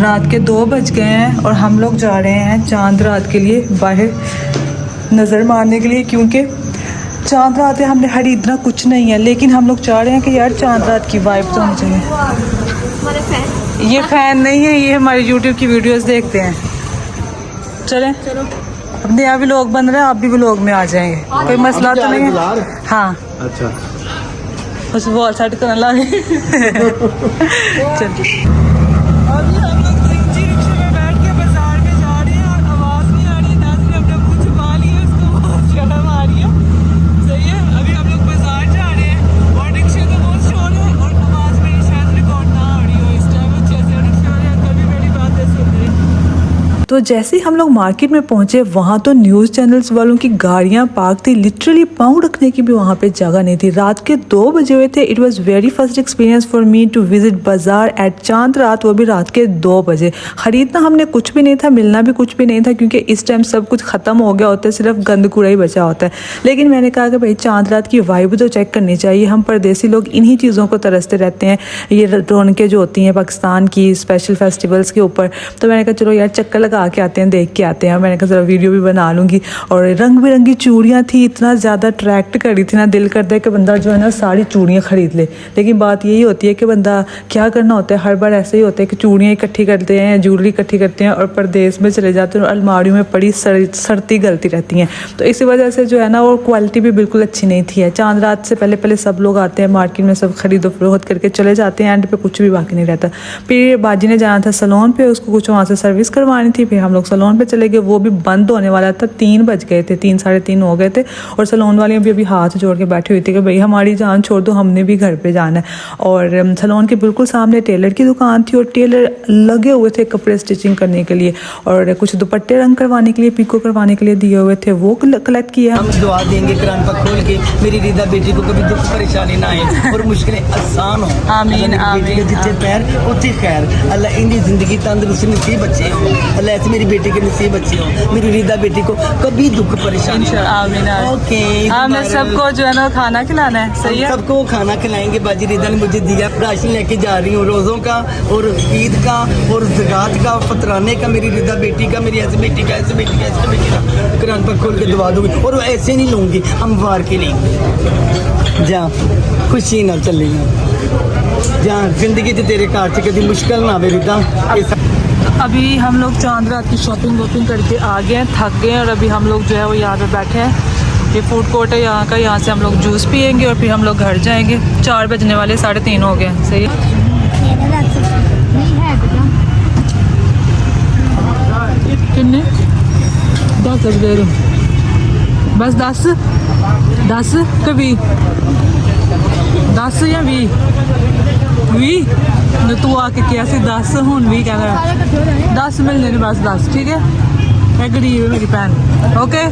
रात के 2 बज गए हैं और हम लोग जा रहे हैं चांद रात के लिए बाहर नज़र मारने के लिए, क्योंकि चांद रात है, हमने खरीदना कुछ नहीं है, लेकिन हम लोग चाह रहे हैं कि यार चांद रात की वाइब तो होनी चाहिए। ये फैन नहीं है, ये हमारे यूट्यूब की वीडियोस देखते हैं। चलें चलो अपने यहाँ भी लोग बन रहे हैं, आप भी व्लॉग में आ जाएंगे, कोई मसला तो नहीं है। हाँ अच्छा बस वॉल सेट करने लगे। चल अभी हम लोग रिक्शे में बैठ के बाजार में जा रहे हैं और आवाज़ नहीं आ रही, नाज़ ने अपना मुँह छुपा लिया, उसको बहुत शर्म आ रही है। सही है, अभी हम लोग बाजार जा रहे हैं और रिक्शे का बहुत शोर है और आवाज़ मेरी शायद रिकॉर्ड ना आ रही हो इस टाइम, अच्छे से रिक्शे वाले अंकल भी मेरी बातें सुन रहे हैं। तो जैसे ही हम लोग मार्केट में पहुंचे, वहाँ तो न्यूज़ चैनल्स वालों की गाड़ियाँ पार्क थी, लिटरली पाँव रखने की भी वहाँ पे जगह नहीं थी। रात के 2 बजे हुए थे। It was very first experience for me to visit बाजार एट चांद रात, वो भी रात के 2 बजे। ख़रीदना हमने कुछ भी नहीं था, मिलना भी कुछ भी नहीं था, क्योंकि इस टाइम सब कुछ ख़त्म हो गया होता है, सिर्फ गंद कूड़ा ही बचा होता है। लेकिन मैंने कहा कि भाई चांद रात की वाइब तो चेक करनी चाहिए। हम परदेसी लोग इन्हीं चीज़ों को तरसते रहते हैं, ये रौनकें जो होती हैं पाकिस्तान की स्पेशल फेस्टिवल्स के ऊपर। तो मैंने कहा चलो यार चक्कर लगा के आते हैं, देख के आते हैं। मैंने कहा ज़रा वीडियो भी बना लूँगी। और रंग बिरंगी चूड़ियाँ थी, इतना ज़्यादा अट्रैक्ट कर रही थी ना, दिल करता है कि बंदा जो है ना सारी चूड़ियाँ ख़रीद ले। लेकिन बात यही होती है कि बंदा क्या करना होता है, हर बार ऐसे ही होता है कि चूड़ियाँ इकट्ठी करते हैं, ज्वेलरी इकट्ठी करते हैं और परदेश में चले जाते हैं और अलमारियों में पड़ी सड़ती गलती रहती हैं। तो इसी वजह से जो है ना वो क्वालिटी भी बिल्कुल अच्छी नहीं थी। चांद रात से पहले पहले सब लोग आते हैं मार्केट में, सब खरीदो फरोख्त करके चले जाते हैं, एंड पे कुछ भी बाकी नहीं रहता। फिर बाजी ने जाना था सैलून पे, उसको कुछ वहाँ से सर्विस करवानी थी। फिर हम लोग सैलून पे चले गए, वो भी बंद होने वाला था, 3 बज गए थे, 3 साढ़े 3 हो गए थे। और सैलून वाली अभी हाथ जोड़ के बैठी हुई थी कि भाई हमारी जान छोड़ दो, हमने भी घर पे जाना है। और सैलून के बिल्कुल सामने टेलर की दुकान थी और टेलर लगे हुए थे कपड़े स्टिचिंग करने के लिए, और कुछ दुपट्टे रंग करवाने के लिए, पिको करवाने के लिए दिए हुए थे, वो कलेक्ट किया। हम दुआ देंगे कुरान पाक खोल के मेरी रिदा बेटी को कभी दुख परेशानी ना आए और मुश्किलें आसान हो। आमीन आमीन। जितने पैर उतनी खैर, अल्लाह इनकी जिंदगी तंदुरुस्ती नसीब बच्चे हो, अल्लाह ऐसे मेरी बेटी के नसीब बच्चे हो, मेरी रिदा बेटी को कभी दुख परेशानी। आमीन। ओके, हमने सबको जो है ना खाना खिलाना है। सही है, सबको खाना खिलाएंगे। बाजी रिदा ने मुझे दिया, राशन लेके जा रही हूँ रोज़ों का और ईद का और ज़कात का, फतराने का, मेरी रिदा बेटी का, मेरी ऐसी बेटी का, ऐसे बेटी का, ऐसे बेटी का कुरान पर खोल के दुआ दूंगी। और वो ऐसे नहीं लूँगी, हम वार के लेंगे जहाँ खुशी ना चलेगा, जहाँ जिंदगी से तेरे कार से कभी मुश्किल ना आवे रिदा। अभी हम लोग चांद रात की शॉपिंग वॉपिंग करके आ गए हैं, थक गए हैं, और अभी हम लोग जो है वो यहाँ पे बैठे हैं। ये फूड कोर्ट है यहाँ का, यहाँ से हम लोग जूस पियेंगे और फिर हम लोग घर जाएंगे। 4 बजने वाले, 3:30 हो गए। सही है, कितने 10 दे रहे, बस 10 कभी 10 या 20 तू आके क्या सी 10 हूँ भी क्या 10 मिलने बस 10। ठीक है, मैं गरीब है मेरी बहन। ओके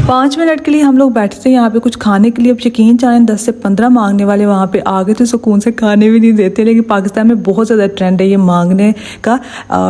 5 मिनट के लिए हम लोग बैठे थे यहाँ पे कुछ खाने के लिए। अब यकीन जाने 10 से 15 मांगने वाले वहाँ पे आ गए थे, सुकून से खाने भी नहीं देते। लेकिन पाकिस्तान में बहुत ज़्यादा ट्रेंड है ये मांगने का।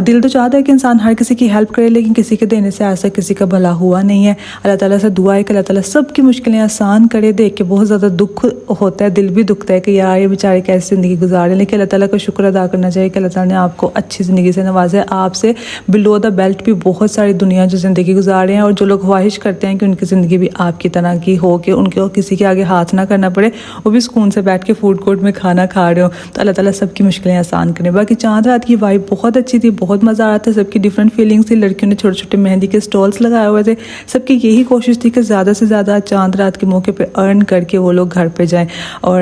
दिल तो चाहता है कि इंसान हर किसी की हेल्प करे, लेकिन किसी के देने से ऐसा किसी का भला हुआ नहीं है। अल्लाह ताला से दुआ है कि अल्लाह ताला सबकी मुश्किलें आसान करे। देख के बहुत ज़्यादा दुख होता है, दिल भी दुखता है कि यार ये बेचारे कैसी ज़िंदगी गुजारे। लेकिन अल्लाह ताला का शुक्र अदा करना चाहिए कि अल्लाह ताला ने आपको अच्छी ज़िंदगी से नवाजा है। आपसे बिलो द बेल्ट भी बहुत सारी दुनिया जो ज़िंदगी गुजार रहे हैं, और जो लोग ख्वाहिश करते हैं कि उनकी ज़िंदगी भी आपकी तरह की हो, कि उनको किसी के आगे हाथ ना करना पड़े, वो भी सुकून से बैठ के फूड कोर्ट में खाना खा रहे हो। तो अल्लाह ताला सबकी मुश्किलें आसान करें। बाकी चांद रात की वाइब बहुत अच्छी थी, बहुत मज़ा आ रहा था, सबकी डिफरेंट फीलिंग्स थी। लड़कियों ने छोटे छोटे मेहंदी के स्टॉल्स लगाए हुए थे। सबकी यही कोशिश थी कि ज़्यादा से ज़्यादा चांद रात के मौके पर अर्न करके वो लोग घर पर जाएँ। और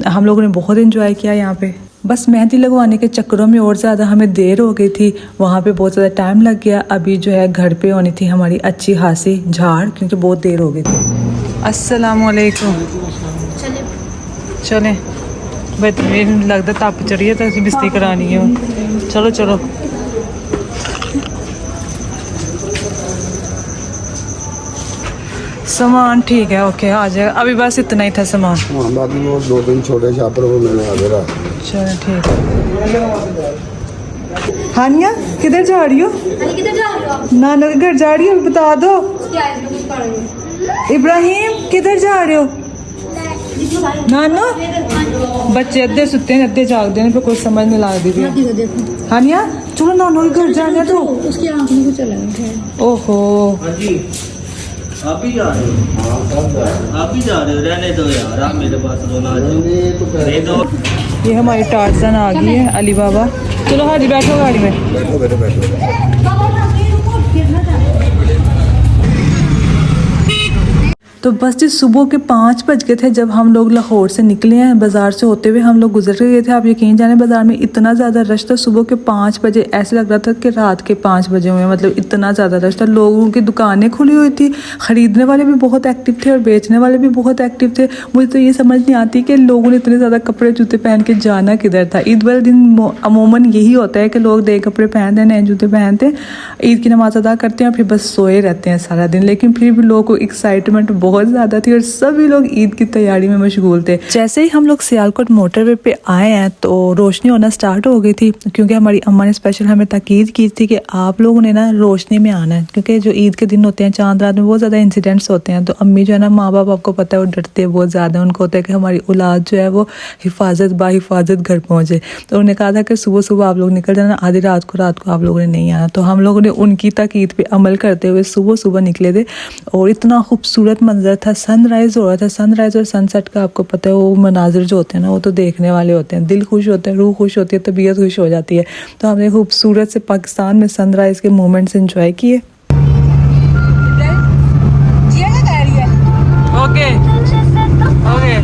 हम लोगों ने बहुत इन्जॉय किया यहाँ पर। बस मेहंदी लगवाने के चक्करों में और ज़्यादा हमें देर हो गई थी, वहाँ पे बहुत ज़्यादा टाइम लग गया। अभी जो है घर पे होनी थी हमारी अच्छी खासी झाड़, क्योंकि बहुत देर हो गई थी। अस्सलामुअलैकुम। चलें भाई, तुम्हें लगता तप चढ़ी है तो बिस्ती करानी है। चलो चलो सामान ठीक है, ओके आ जाएगा। अभी बस इतना ही था सामान। बाकी वो 2-3 छोटे छापर वो मैंने आगे रख। चलो ठीक है। हानिया किधर जा रही हो? नाना के घर जा रही हो, बता दो। इब्राहिम किधर जा रहे हो? नानो बच्चे अद्धे सुते हैं अद्धे जागते हैं, कोई समझ नहीं लगती। हानिया चलो नानो के घर जाने तो। उसकी आंख में कुछ चला है। ओहो हाँ जी, आप ही जा रहे हो? हाँ सब जा रहे हैं। आप ही जा रहे हो? रहने दो यार, आप मेरे पास रोना आ जाओ। ये तो दे दो। ये हमारी टार्जन आ गई है अली बाबा। चलो हाजी बैठो गाड़ी में। बैठो बैठो बैठो। तो बस जी सुबह के 5 बज गए थे जब हम लोग लाहौर से निकले हैं। बाज़ार से होते हुए हम लोग गुजर के गए थे। आप यकीन जाने बाज़ार में इतना ज़्यादा रश था। सुबह के 5 बजे ऐसे लग रहा था कि रात के 5 बजे हुए, मतलब इतना ज़्यादा रश था। लोगों की दुकानें खुली हुई थी, ख़रीदने वाले भी बहुत एक्टिव थे और बेचने वाले भी बहुत एक्टिव थे। मुझे तो ये समझ नहीं आती कि लोगों ने इतने ज़्यादा कपड़े जूते पहन के जाना किधर था। ईद वाले दिन अमूमन यही होता है कि लोग नए कपड़े पहनते हैं, नए जूते पहनते हैं, ईद की नमाज़ अदा करते हैं और फिर बस सोए रहते हैं सारा दिन। लेकिन फिर भी लोगों को एक्साइटमेंट बहुत ज़्यादा थी और सभी लोग ईद की तैयारी में मशगूल थे। जैसे ही हम लोग सियालकोट मोटरवे पे आए हैं तो रोशनी होना स्टार्ट हो गई थी, क्योंकि हमारी अम्मा ने स्पेशल हमें ताकीद की थी कि आप लोगों ने ना रोशनी में आना है, क्योंकि जो ईद के दिन होते हैं चांद रात में बहुत ज़्यादा इंसिडेंट्स होते हैं। तो अम्मी जो है ना, माँ बाप आपको पता है वो डरते हैं बहुत ज़्यादा। उनको होता है कि हमारी औलाद जो है वो बाहिफाजत घर पहुँचे। तो उन्होंने कहा था कि सुबह सुबह आप लोग निकल जाना, आधी रात को आप लोगों ने नहीं आना। तो हम लोगों ने उनकी ताकीद पे अमल करते हुए सुबह सुबह निकले थे और इतना खूबसूरत मंजर था। सनराइज़ हो रहा था। सनराइज़ और सनसेट का आपको पता है वो मनाजिर जो होते हैं ना, वो तो देखने वाले होते हैं। दिल खुश होता है, रूह खुश होती है, तबीयत खुश हो जाती है। तो हमने खूबसूरत से पाकिस्तान में सनराइज़ के मोमेंट्स एंजॉय किए। ओके ओके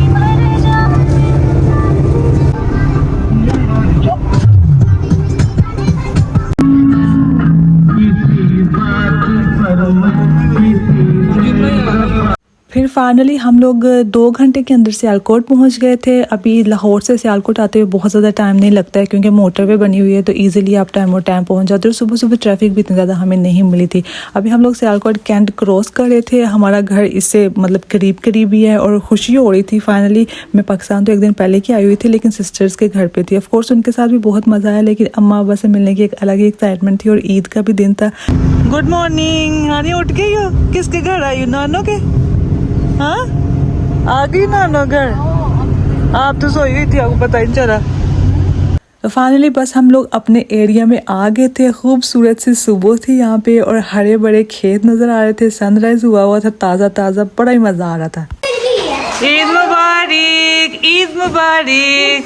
फिर फाइनली हम लोग 2 घंटे के अंदर सियालकोट पहुंच गए थे। अभी लाहौर से सियालकोट आते हुए बहुत ज़्यादा टाइम नहीं लगता है, क्योंकि मोटरवे बनी हुई है तो इजीली आप टाइम पहुंच जाते हो। सुबह सुबह ट्रैफिक भी इतनी ज़्यादा हमें नहीं मिली थी। अभी हम लोग सियालकोट कैंट क्रॉस कर रहे थे। हमारा घर इससे मतलब करीब ही है और खुशी हो रही थी। फाइनली मैं पाकिस्तान तो एक दिन पहले की आई हुई थी, लेकिन सिस्टर्स के घर पर थी। ऑफकोर्स उनके साथ भी बहुत मज़ा आया, लेकिन अम्मा अब्बा से मिलने की एक अलग ही एक्साइटमेंट थी और ईद का भी दिन था। Good morning. हानी उठ गई हो? किसके घर आई हो? नानो के? हाँ आ गई नानो घर? आप तो सोई हुई थी, आपको पता ही नहीं चला। तो फाइनली बस हम लोग अपने एरिया में आ गए थे। खूबसूरत सी सुबह थी यहाँ पे और हरे बड़े खेत नज़र आ रहे थे। सनराइज हुआ था ताज़ा, बड़ा ही मज़ा आ रहा था। ईद मुबारक, ईद मुबारक।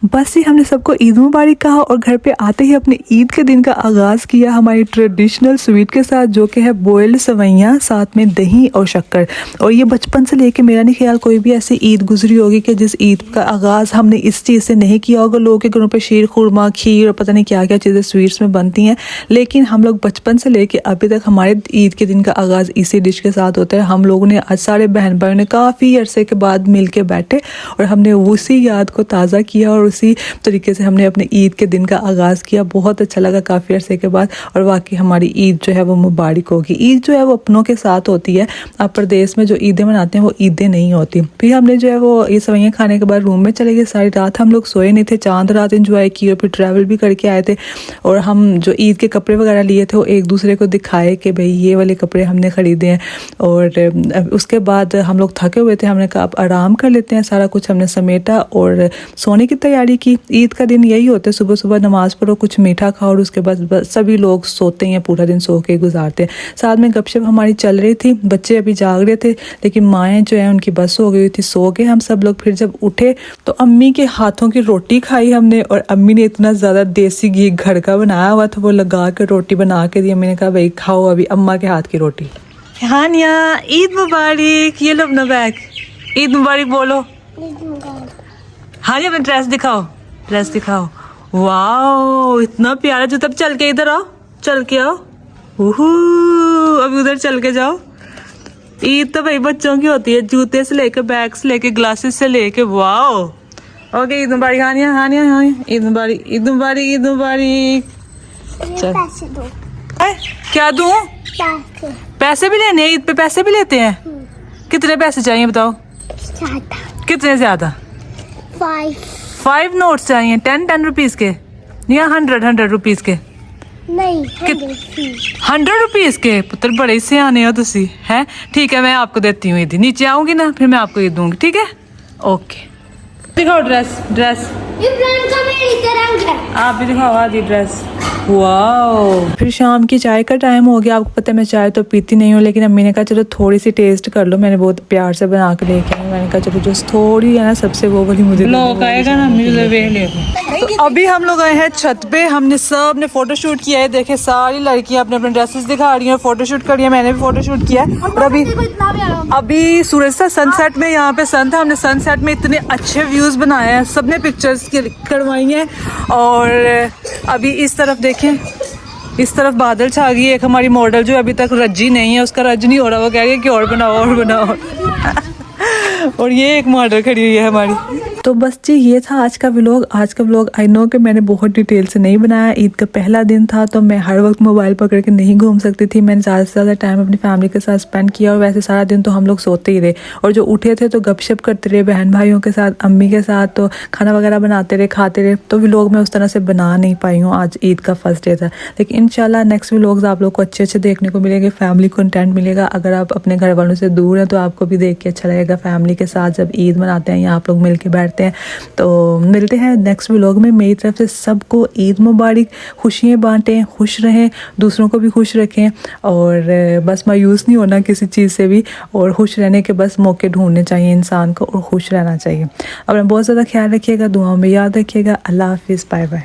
बस ही हमने सबको ईद मुबारक कहा और घर पे आते ही अपने ईद के दिन का आगाज़ किया हमारी ट्रेडिशनल स्वीट के साथ, जो कि है बॉइल्ड सवैयाँ, साथ में दही और शक्कर। और ये बचपन से लेके मेरा नहीं ख्याल कोई भी ऐसी ईद गुजरी होगी कि जिस ईद का आगाज़ हमने इस चीज़ से नहीं किया होगा। लोगों के घरों पे शीर खुरमा, खीर और पता नहीं क्या क्या चीज़ें स्वीट्स में बनती हैं, लेकिन हम लोग बचपन से लेके अभी तक हमारे ईद के दिन का आगाज़ इसी डिश के साथ होता है। हम लोगों ने आज सारे बहन भाइयों ने काफ़ी अरसे के बाद मिल के बैठे और हमने उसी याद को ताज़ा किया और उसी तरीके से हमने अपने ईद के दिन का आगाज़ किया। बहुत अच्छा लगा काफ़ी अरसे के बाद, और वाकई हमारी ईद जो है वो मुबारक होगी। ईद जो है वो अपनों के साथ होती है। आप प्रदेश में जो ईदें मनाते हैं वो ईदें नहीं होती। फिर हमने जो है वो ये सवैयाँ खाने के बाद रूम में चले गए। सारी रात हम लोग सोए नहीं थे, चांद रात एंजॉय की और फिर ट्रैवल भी करके आए थे। और हम जो ईद के कपड़े वगैरह लिए थे वो एक दूसरे को दिखाए कि भाई ये वाले कपड़े हमने ख़रीदे हैं। और उसके बाद हम लोग थके हुए थे, हमने कहा अब आराम कर लेते हैं। सारा कुछ हमने समेटा और सोने की तैयारी की। ईद का दिन यही होता है, सुबह सुबह नमाज़ पढ़ो, कुछ मीठा खाओ और उसके बाद सभी लोग सोते हैं, पूरा दिन सो के गुजारते हैं। साथ में गपशप हमारी चल रही थी। बच्चे अभी जाग रहे थे, लेकिन माएँ जो है उनकी बस हो गई थी, सो गए हम सब लोग। फिर जब उठे तो अम्मी के हाथों की रोटी खाई हमने, और अम्मी ने इतना ज़्यादा देसी घी घर का बनाया हुआ था वो लगा के रोटी बना के दी। मैंने कहा भाई खाओ अभी अम्मा के हाथ की रोटी। हानिया ईद मुबारक। ये लो अपना बैग, ईद मुबारक बोलो। हानिया अपना ड्रेस दिखाओ, ड्रेस दिखाओ। वाओ इतना प्यारा जूता। अब चल के इधर आओ, चल के आओ। ओहो अभी उधर चल के जाओ। ईद तो भाई बच्चों की होती है, जूते से लेके बैग से लेके ग्लासेस से लेके। वाओ ओके ईद मुबारक हानिया, हानिया हानिया ईद मुबारक, ईद मुबारक, ईद मुबारक। चल क्या दूं? पैसे भी लेने ईद पे? पैसे भी लेते हैं? कितने पैसे चाहिए बताओ? कितने ज्यादा? 5 नोट्स चाहिए, 10 रुपीज के या 100 रुपीज के? नहीं, 100 रुपीज के। पुत्र बड़े से आने हो तुसी हैं। ठीक है मैं आपको देती हूँ ईदी, नीचे आऊंगी ना फिर मैं आपको ये दूंगी, ठीक है? ओके दिखाओ ड्रेस। ये ब्रांड का मेरी तरह है। आप भी दिखाओ आदि ड्रेस। वाओ। फिर शाम की चाय का टाइम हो गया। आपको पता है मैं चाय तो पीती नहीं हूँ, लेकिन अम्मी ने कहा चलो थोड़ी सी टेस्ट कर लो। मैंने बहुत प्यार से बना के लेके आई। मैंने कहा चलो जो थोड़ी है ना सबसे वो वाली मुझे लोग आएगा ना तो अभी हम लोग आए हैं छत पे। हमने सब ने फोटो शूट किया है। देखे सारी लड़कियां अपने अपने ड्रेसेस दिखा रही हैं, फोटो शूट कर रही है। मैंने भी फोटो शूट किया है। और अभी सूरज था सनसेट में, यहाँ पे सन था। हमने सनसेट में इतने अच्छे व्यूज बनाए हैं, सबने पिक्चर्स करवाई हैं। और अभी इस तरफ देखें, इस तरफ बादल छा गई है। एक हमारी मॉडल जो अभी तक रजी नहीं है, उसका रज नहीं हो रहा, वो कह रही है कि और बनाओ और बनाओ और ये एक मॉडल खड़ी हुई है हमारी। तो बस जी ये था आज का व्लॉग। आज का व्लॉग आई नो कि मैंने बहुत डिटेल से नहीं बनाया। ईद का पहला दिन था तो मैं हर वक्त मोबाइल पकड़ के नहीं घूम सकती थी। मैंने ज़्यादा से ज़्यादा टाइम अपनी फैमिली के साथ स्पेंड किया। और वैसे सारा दिन तो हम लोग सोते ही रहे, और जो उठे थे तो गपशप करते रहे बहन भाइयों के साथ, अम्मी के साथ। तो खाना वगैरह बनाते रहे, खाते रहे। तो व्लॉग मैं उस तरह से बना नहीं पाई हूँ। आज ईद का फर्स्ट डे था, लेकिन इंशाल्लाह नेक्स्ट व्लॉग्स आप लोग को अच्छे अच्छे देखने को मिलेंगे, फैमिली कंटेंट मिलेगा। अगर आप अपने घर वालों से दूर हैं तो आपको भी देख के अच्छा लगेगा। फैमिली के साथ जब ईद मनाते हैं या आप लोग मिल के बैठते हैं। तो मिलते हैं नेक्स्ट व्लॉग में। मेरी तरफ से सबको ईद मुबारक, खुशियाँ बांटें, खुश रहें, दूसरों को भी खुश रखें। और बस मायूस नहीं होना किसी चीज़ से भी, और खुश रहने के बस मौके ढूंढने चाहिए इंसान को, और खुश रहना चाहिए। अपना बहुत ज़्यादा ख्याल रखिएगा, दुआओं में याद रखिएगा। अल्लाह हाफिज़, बाय बाय।